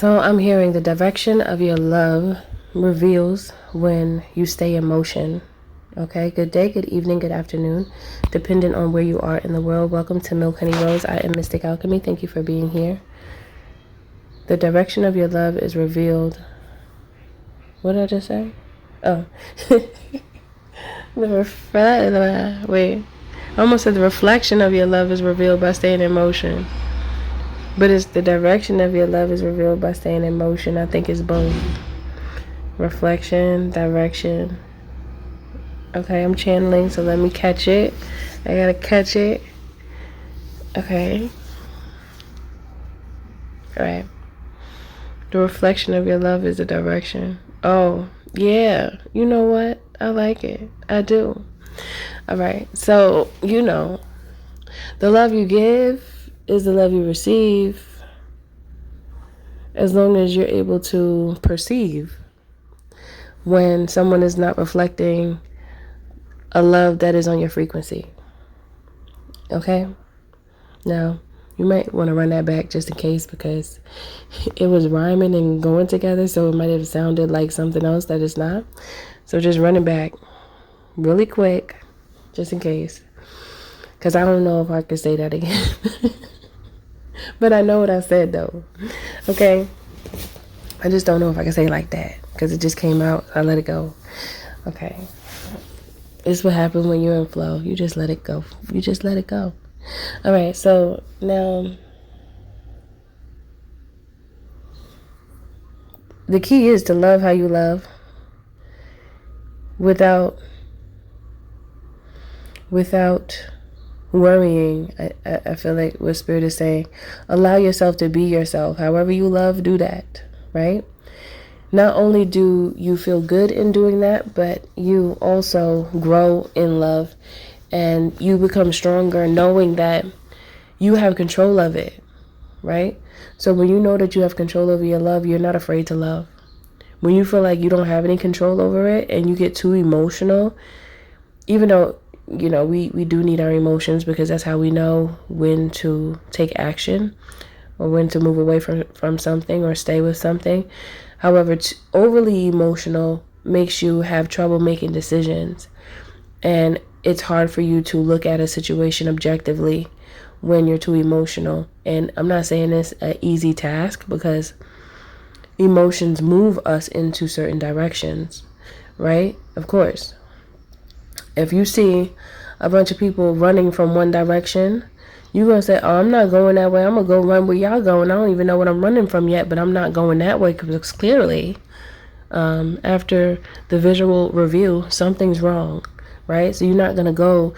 So I'm hearing the direction of your love reveals when you stay in motion. Okay, good day, good evening, good afternoon, depending on where you are in the world. Welcome to Milk Honey Rose. I am Mystic Alchemy. Thank you for being here. The direction of your love is revealed. What did I just say? Oh. Wait. I almost said the reflection of your love is revealed by staying in motion. But it's the direction of your love is revealed by staying in motion. I think it's both. Reflection, direction. Okay, I'm channeling, so let me catch it. I gotta catch it. Okay. Alright. The reflection of your love is the direction. Oh, yeah. You know what? I like it. I do. Alright, so, the love you give is the love you receive, as long as you're able to perceive when someone is not reflecting a love that is on your frequency. Okay? Now, you might want to run that back just in case, because it was rhyming and going together, so it might have sounded like something else that it's not. So just run it back really quick, just in case, because I don't know if I could say that again. But I know what I said, though. Okay? I just don't know if I can say it like that, because it just came out. I let it go. Okay. This is what happens when you're in flow. You just let it go. You just let it go. All right, so now the key is to love how you love without worrying. I feel like what Spirit is saying, allow yourself to be yourself. However you love, do that, right? Not only do you feel good in doing that, but you also grow in love, and you become stronger knowing that you have control of it, right? So when you know that you have control over your love, you're not afraid to love. When you feel like you don't have any control over it and you get too emotional, even though, we do need our emotions, because that's how we know when to take action or when to move away from something or stay with something. However, overly emotional makes you have trouble making decisions, and it's hard for you to look at a situation objectively when you're too emotional. And I'm not saying this an easy task, because emotions move us into certain directions, right? Of course. If you see a bunch of people running from one direction, you're going to say, oh, I'm not going that way. I'm going to go run where y'all going. I don't even know what I'm running from yet, but I'm not going that way, because clearly, after the visual review, something's wrong, right? So you're not going to go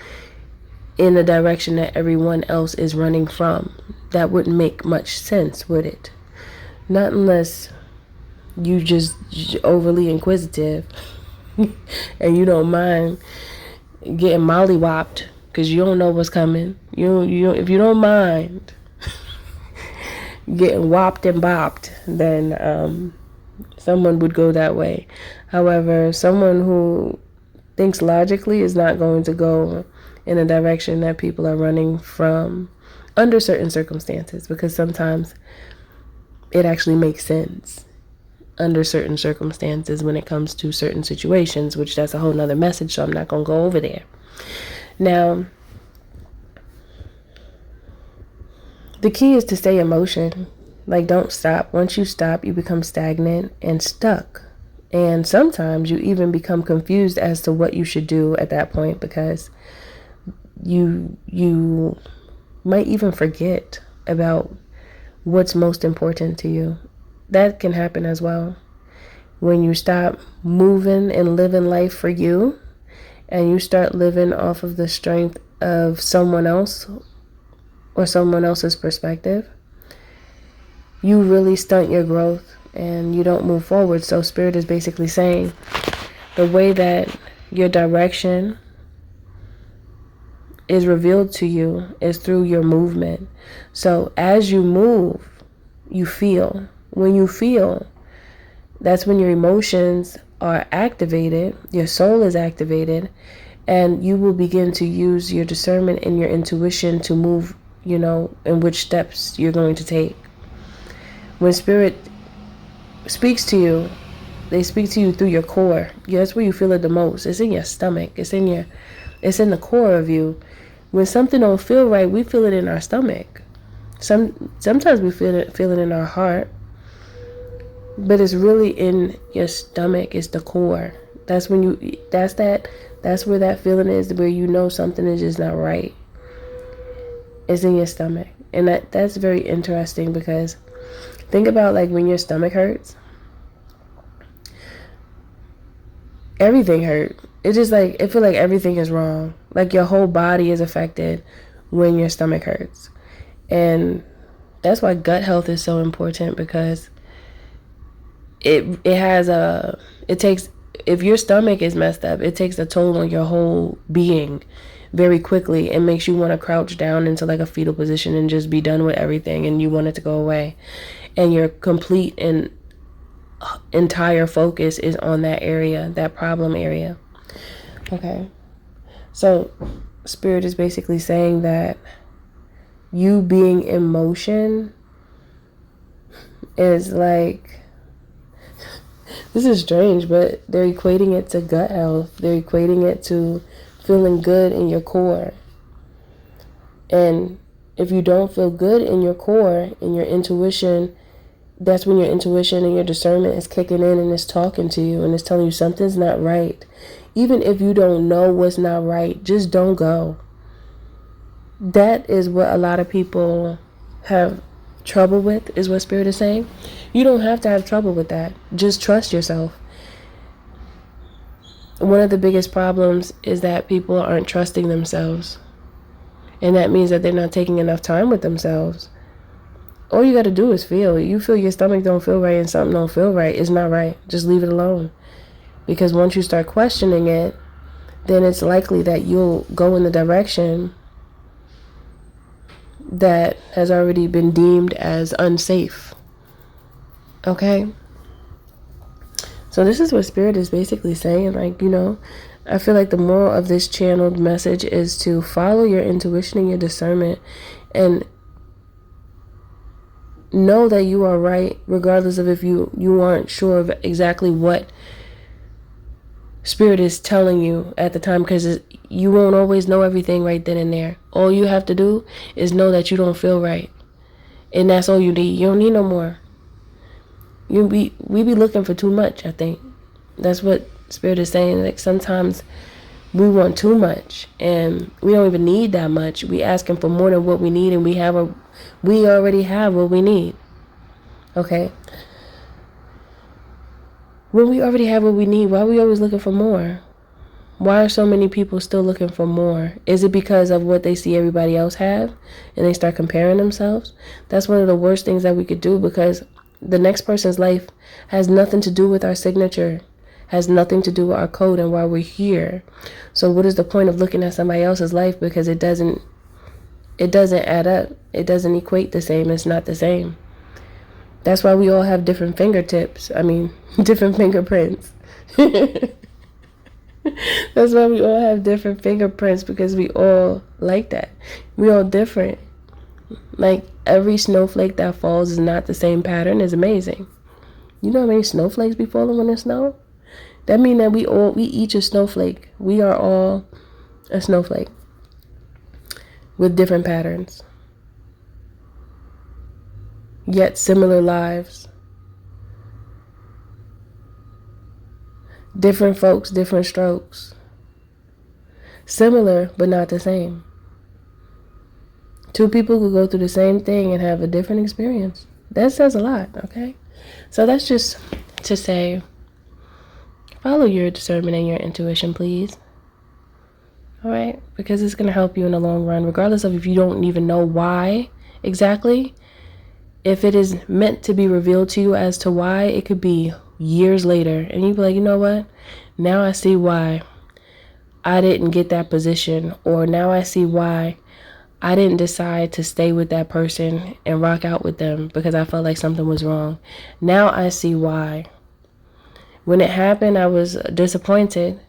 in the direction that everyone else is running from. That wouldn't make much sense, would it? Not unless you just overly inquisitive and you don't mind getting mollywopped because you don't know what's coming. If you don't mind getting whopped and bopped, then someone would go that way. However, someone who thinks logically is not going to go in a direction that people are running from under certain circumstances, because sometimes it actually makes sense under certain circumstances when it comes to certain situations, which that's a whole nother message, so I'm not going to go over there. Now, the key is to stay in motion. Like, don't stop. Once you stop, you become stagnant and stuck. And sometimes you even become confused as to what you should do at that point, because you might even forget about what's most important to you. That can happen as well. When you stop moving and living life for you, and you start living off of the strength of someone else or someone else's perspective, you really stunt your growth and you don't move forward. So Spirit is basically saying the way that your direction is revealed to you is through your movement. So as you move, you feel. When you feel, that's when your emotions are activated, your soul is activated, and you will begin to use your discernment and your intuition to move, in which steps you're going to take. When Spirit speaks to you. They speak to you through your core. Yeah, that's where you feel it the most. It's in your stomach. It's in the core of you. When something don't feel right, we feel it in our stomach. Sometimes we feel it in our heart. But it's really in your stomach. It's the core. That's when that's where that feeling is, where you know something is just not right. It's in your stomach. And that's very interesting, because think about like when your stomach hurts. Everything hurt. It's just like, it feel like everything is wrong. Like your whole body is affected when your stomach hurts. And that's why gut health is so important, because it takes, if your stomach is messed up, it takes a toll on your whole being very quickly. It makes you want to crouch down into like a fetal position and just be done with everything, and you want it to go away. And your complete and entire focus is on that area, that problem area. Okay. So Spirit is basically saying that you being in motion is like, this is strange, but they're equating it to gut health. They're equating it to feeling good in your core. And if you don't feel good in your core, in your intuition, that's when your intuition and your discernment is kicking in and it's talking to you and it's telling you something's not right. Even if you don't know what's not right, just don't go. That is what a lot of people have trouble with, is what Spirit is saying. You don't have to have trouble with that. Just trust yourself. One of the biggest problems is that people aren't trusting themselves. And that means that they're not taking enough time with themselves. All you got to do is feel. You feel your stomach don't feel right and something don't feel right. It's not right. Just leave it alone. Because once you start questioning it, then it's likely that you'll go in the direction that has already been deemed as unsafe. Okay? So this is what Spirit is basically saying. Like, I feel like the moral of this channeled message is to follow your intuition and your discernment, and know that you are right, regardless of if you aren't sure of exactly what Spirit is telling you at the time, because you won't always know everything right then and there. All you have to do is know that you don't feel right, and that's all you need. You don't need no more. We be looking for too much, I think. That's what Spirit is saying. Like, sometimes we want too much, and we don't even need that much. We asking for more than what we need, and we already have what we need. Okay? When we already have what we need, why are we always looking for more? Why are so many people still looking for more? Is it because of what they see everybody else have, and they start comparing themselves? That's one of the worst things that we could do, because the next person's life has nothing to do with our signature, has nothing to do with our code and why we're here. So what is the point of looking at somebody else's life? Because it doesn't add up. It doesn't equate the same. It's not the same. That's why we all have different fingertips. Different fingerprints. That's why we all have different fingerprints, because we all like that. We all different. Like, every snowflake that falls is not the same pattern. Is amazing. You know how many snowflakes be falling when it snow? That means that we each a snowflake. We are all a snowflake with different patterns, yet similar lives. Different folks, different strokes. Similar, but not the same. Two people could go through the same thing and have a different experience. That says a lot, okay? So that's just to say, follow your discernment and your intuition, please. All right? Because it's going to help you in the long run, regardless of if you don't even know why exactly. If it is meant to be revealed to you as to why, it could be years later. And you'd be like, you know what? Now I see why I didn't get that position. Or now I see why I didn't decide to stay with that person and rock out with them, because I felt like something was wrong. Now I see why. When it happened, I was disappointed,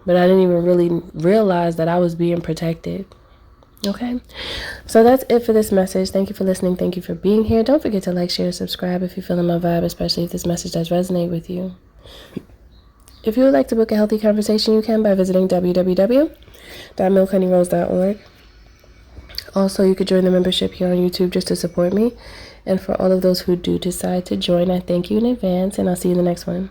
but I didn't even really realize that I was being protected. Okay, so that's it for this message. Thank you for listening. Thank you for being here. Don't forget to like, share, subscribe if you're feeling my vibe, especially if this message does resonate with you. If you would like to book a healthy conversation, you can by visiting www.milkhoneyrose.org. Also, you could join the membership here on YouTube just to support me. And for all of those who do decide to join, I thank you in advance, and I'll see you in the next one.